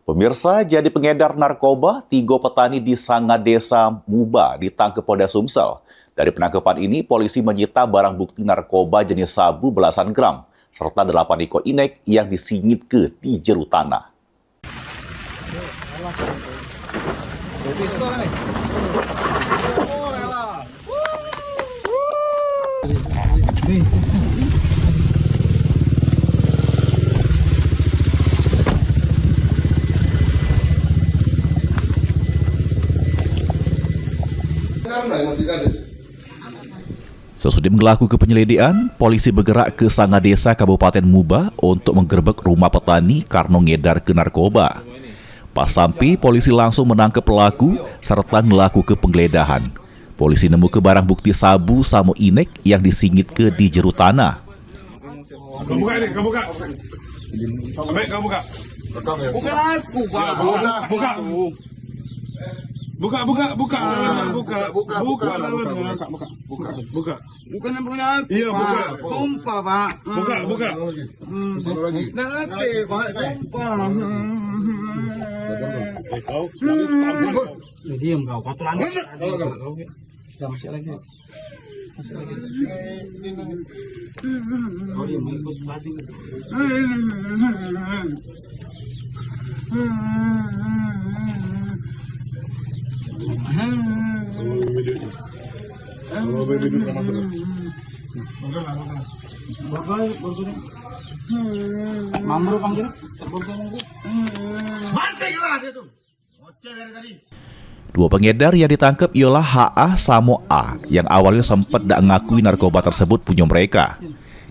Pemirsa, jadi pengedar narkoba, 3 petani di Sanga Desa Muba ditangkap Polda Sumsel. Dari penangkapan ini, polisi menyita barang bukti narkoba jenis sabu belasan gram, serta 8 ekor inek yang disingit di jero tanah. Sesudah melakukan penyelidikan, polisi bergerak ke Sanga Desa Kabupaten Muba untuk menggerebek rumah petani karena ngedar ke narkoba. Pas sampai, polisi langsung menangkap pelaku serta melakukan penggeledahan. Polisi nemu ke barang bukti sabu sama inek yang disingit di jero tanah. Kamu buka ini, kamu buka. Kamu buka. Bukan aku, Pak. Buka. Buka. Bukan yang punya aku. Iya, buka. Sumpah, Pak. Buka. Nanti, Pak. Sumpah. Diam kau, patulan. Sudah masih lagi. Kau diam, ikut mati. Mamru panggil. Dua pengedar yang ditangkap ialah HA sama A yang awalnya sempat tak ngakui narkoba tersebut punya mereka.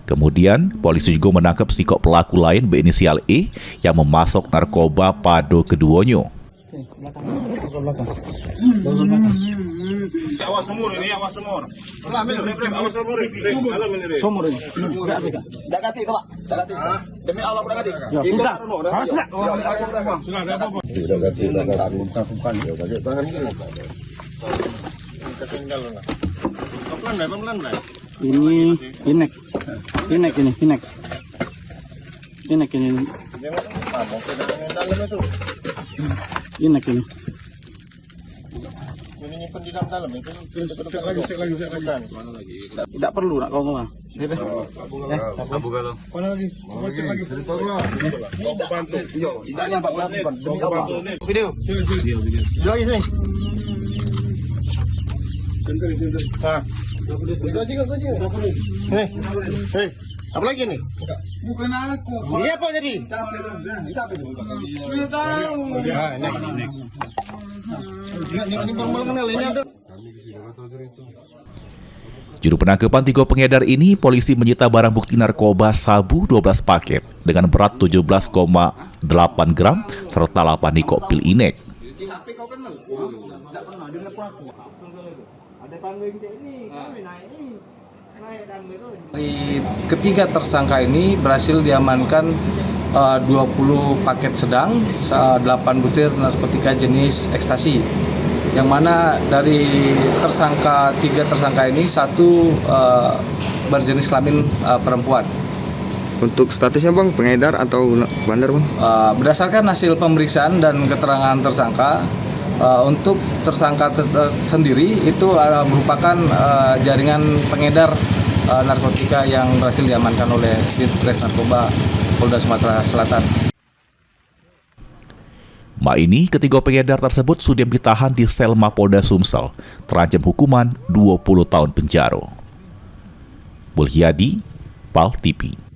Kemudian, polisi juga menangkap sikok pelaku lain berinisial E yang memasok narkoba pada keduanya. Awas semur ini, awas semur. Awas semur ini. Somor ini. Dah ganti itu, Pak. Dah ganti. Demi Allah udah ganti. Ya, sudah. Sudah ada apa? Udah ganti bukan ya pakai tangan gini. Ketinggalan lah. Pelan. Ini inek. Inek ini. Inek ini. Mau ke dalam itu. Inek ini. Ini nyimpen di dalam itu. Cek lagi. Tidak perlu nak kau ngomong. Buka tuh. Mana lagi? Cerita lah. Mau bantu. Yo, indahnya Pak Bukan. Demi Allah. Video. Lagi sini. Nah. Itu aja. Hei. Apa lagi nih? Bukan aku. Siapa jadi? Siapa itu? Tidak tahu. Nah, ini. Ini normal kenal ini ada. Juru penangkapan 3 pengedar ini, polisi menyita barang bukti narkoba sabu 12 paket dengan berat 17,8 gram serta 8 ekor pil inek. Tapi kau kenal? Tidak pernah. Dia nelpon aku. Ada tangga yang ini. Kami naik ini. Dari ketiga tersangka ini berhasil diamankan 20 paket sedang, 8 butir narkotika jenis ekstasi. Yang mana dari tiga tersangka ini, 1 berjenis kelamin perempuan. Untuk statusnya Bang, pengedar atau bandar Bang? Berdasarkan hasil pemeriksaan dan keterangan tersangka, untuk tersangka sendiri itu merupakan jaringan pengedar narkotika yang berhasil diamankan oleh Ditres Narkoba Polda Sumatera Selatan. Ini ketiga pengedar tersebut sudah ditahan di sel Mapolda Sumsel, terancam hukuman 20 tahun penjara. Bulhiadi, PAL TV.